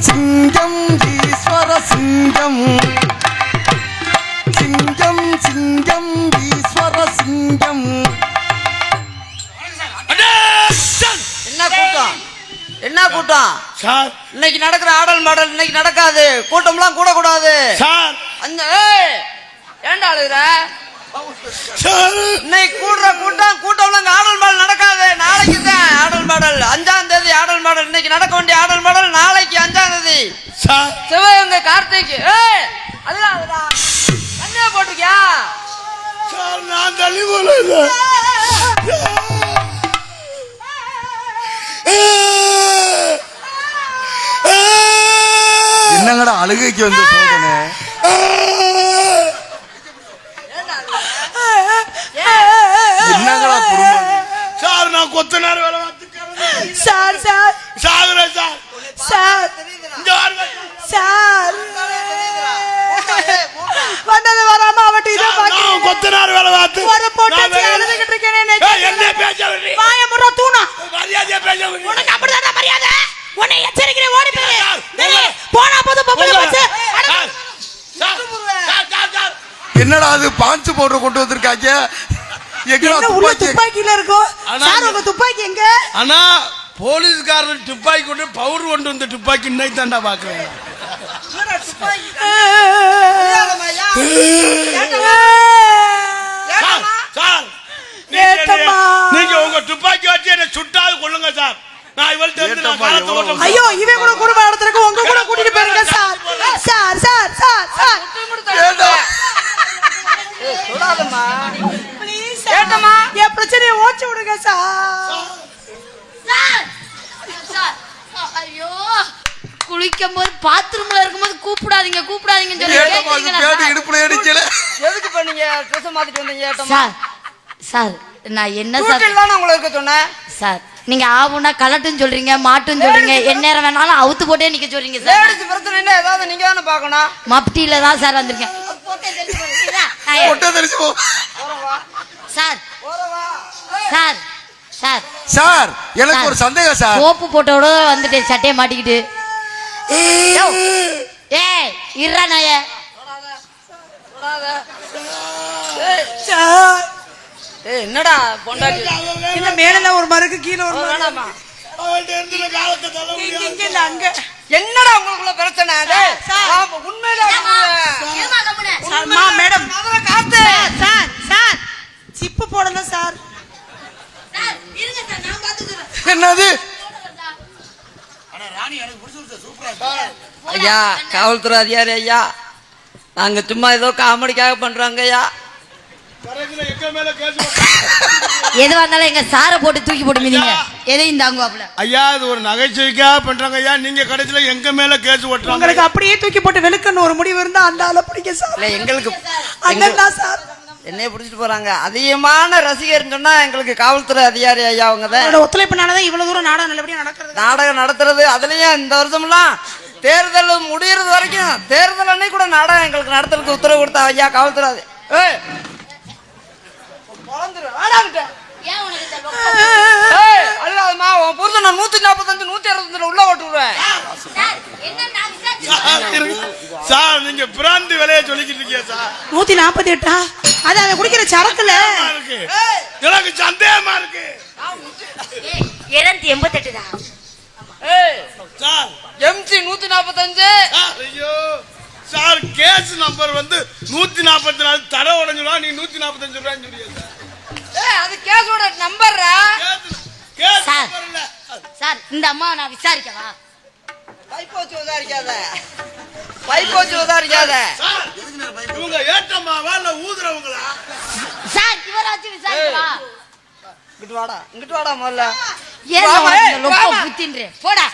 சிங்கம் ஈஸ்வர சிங்கம் சிங்கம் சிங்கம் ஈஸ்வர சிங்கம். என்ன கூட்டம் சார்? இன்னைக்கு நடக்கிற ஆடல் மாடல் இன்னைக்கு நடக்காது. கூட்டம்லாம் கூட கூடாது சார். அந்த ஏண்டா அழுகுற? இன்னைக்கு கூட்டம்லாம் ஆடல் மாடல் நடக்காது. நாளைக்கு தான் ஆடல் மாடல். 5ஆம் தேதி ஆடல் மாடல். இன்னைக்கு நடக்க வேண்டிய ஆடல் மாடல் நாளைக்கு 5ஆம் தேதி. சிவகங்கை கார்த்திக். அதுதான் என்ன போட்டிருக்கியா? நான் தள்ளி போல என்னங்கடா அழுகைக்கு வந்து சோதனை? என்னங்கடா குடும்பம்? சார் நான் கொத்தனார் வேலை பார்த்துக்கிறேன் சார். சார் சாகுறேன் சார். சார் இங்க வாருங்க சார். வந்தது வராம அவட்ட இத பாக்க கொத்தனார் வேலை பார்த்து ஒரு போட்டு அழுதுகிட்டு இருக்கேனே. என்ன பேசறீ? வாய முற தூணா. மரியாதையா பேசுங்க. உனக்கு அப்படிதான் மரியாதை. உன்னை எச்சரிக்கிறேன், ஓடி போய். டேய் போனா போது பப்பல பச்ச. என்னடா அது பாஞ்சு பவுடர் கொண்டு வந்திருக்காங்க? எங்கடா துப்பாக்கில இருக்கோ? சார் உங்க துப்பாக்கி எங்க? அண்ணா போலீஸ்காரர் துப்பாக்கி கொண்டு பவுடர் கொண்டு வந்து துப்பாக்கி இன்னைக்கு தான்டா பாக்குறேன். சார் நீங்க உங்க துப்பாக்கி வச்சு என்ன சுட்டாது கொள்ளுங்க சார். நான் இவள்கிட்ட ஐயோ இவன் கூட குடும்ப நடத்துறதுக்கு உங்க கூட கூட்டிட்டு போயிருங்க sir. Sir sir sir sir சொல்லாதம்மா ப்ளீஸ் ஏட்டம்மா என் பிரச்சனையை ஓச்சி விடுங்க சார். சார் ஐயோ குளிக்கும் போது பாத்ரூம்ல இருக்கும்போது கூப்பிடாதீங்க சொல்லி இடுப்புல அடிக்கல. எதுக்கு பண்ணீங்க? ட்ரெஸ் மாத்திட்டு வந்தீங்க ஏட்டம்மா? சார் சார் நான் என்ன சார் உங்களை இருக்க சொன்னேன் சார். நீங்க ஆவுனா கலட்டுன்னு சொல்றீங்க, மாட்டுன்னு சொல்றீங்க, என்ன நேரம் வேணாலும் அவுத்து போட்டே நிக்க சொல்றீங்க சார். லேடிஸ் பிரச்சனை என்ன ஏதாவது நீங்க தானே பார்க்கணும். மப்டியில தான் சார் வந்திருக்கேன். சார் சார் சார் சார் எனக்கு ஒரு சந்தேகம் சார். சோப்பு போட்டோட வந்துட்டேன் சட்டையை மாட்டிக்கிட்டு. ஏய் இருடா நாய. சார் என்னடா பொண்டாட்டி இல்ல மேல ஒரு மருக்கு கீழ ஒரு வேணாமா? இங்க இல்ல அங்க. என்னடா உங்களுக்குள்ள பிரச்சனை? உண்மையிலே மேடம் காத்து சார் சார் சிப்பு போடணும் சார். என்னது? ஐயா காவல்துறை அதிகாரி ஐயா, நாங்க சும்மா ஏதோ காமெடிக்காக பண்றாங்க ஐயா. எதுவா இருந்தாலும் எங்க சாரை போட்டு தூக்கி போட்டு மீதிங்க எதையும் தாங்குவாப்ல. ஐயா இது ஒரு நகைச்சுவைக்காக பண்றாங்க ஐயா. நீங்க கடைசியில எங்க மேல கேஸ் ஓட்டுறாங்க. உங்களுக்கு அப்படியே தூக்கி போட்டு வெளுக்கன்னு ஒரு முடிவு இருந்தா அந்த ஆள பிடிக்க சார். இல்ல எங்களுக்கு அண்ணா சார் என்னைய பிடிச்சிட்டு போறாங்க. அதிகமான ரசிகர் சொன்னா எங்களுக்கு காவல்துறை அதிகாரி ஐயா அவங்க தான். ஒத்துழைப்புனாலதான் இவ்வளவு தூரம் நாடகம் நல்லபடியா நடக்கிறது. நாடகம் நடத்துறது அதுலயும் இந்த வருஷம்லாம் தேர்தல் முடியறது வரைக்கும் தேர்தல் அன்னைக்கு கூட நாடகம் எங்களுக்கு நடத்துறதுக்கு உத்தரவு கொடுத்தா ஐயா காவல்துறை. அழுகாதமா உன் புருஷன் 145 165 உள்ள ஓட்டுவேன். சார் நீங்க பிராந்தி விலைய சொல்லிக்கிட்டு இருக்கீங்க சார். 148 அது அவன் குடிக்கிற சரக்குல எனக்கு சந்தேகமா இருக்கு. 288 தான் சார். எம்சி 145. ஐயோ சார் கேஸ் நம்பர் வந்து 144 தடை உடைஞ்சுடா. நீ 145 ரூபாய் சொல்றீங்க சார். அது கேஸோட நம்பர். சார் சார் இந்த அம்மா நான் விசாரிக்கவா? பைப்போச்சு உதாரிக்காத, பைப்போச்சு உதாரிக்காத. இவங்க ஏட்டம்மாவா இல்ல ஊதுறவங்களா? சார் இவராச்சு விசாரிக்கவா? இங்கிட்டு வாடா முதல்ல. போடா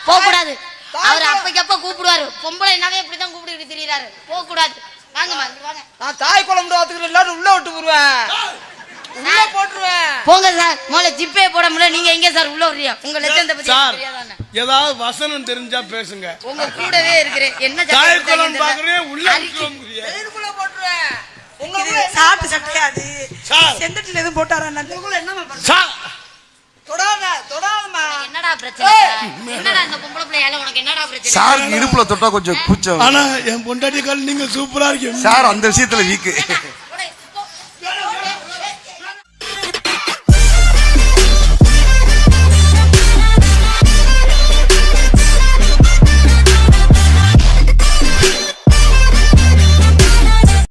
போக கூடாது. அவர் அப்பக்கப்ப கூப்பிடுவாரு. பொம்பளை நகை இப்படிதான் கூப்பிட்டு திரியறாரு. போக கூடாது. வாங்கம்மா வாங்க. நான் தாய் குழம்பு வாத்துக்கிட்டு எல்லாரும் உள்ள விட்டு போடுவேன், உள்ள போட்டுருவேன். போங்க சார். முதல்ல ஜிப்பே போட முடியல. நீங்க எங்க சார் உள்ள வர்றீங்க? உங்க லட்சத்தை பத்தி தெரியாதானே? ஏதாவது வசனம் தெரிஞ்சா பேசுங்க. உங்க கூடவே இருக்கிறேன். என்ன தாய் குழம்பு பாக்குறேன் உள்ள உள்ள போட்டுருவேன். சாப்பிட்டு சட்டையாது செந்தட்டில எதுவும் போட்டாரா? என்ன தொடாதம்மா. என்னடா பிரச்சனை என்னடா இந்த பொம்பளை பிள்ளையால உனக்கு என்னடா பிரச்சனை சாருக்கு இடுப்புல தொட்டா கொஞ்சம் கூச்சம். ஆனா என் பொண்டாட்டி கால் நீங்க சூப்பரா இருக்கீங்க சார் அந்த விஷயத்துல வீக்கு.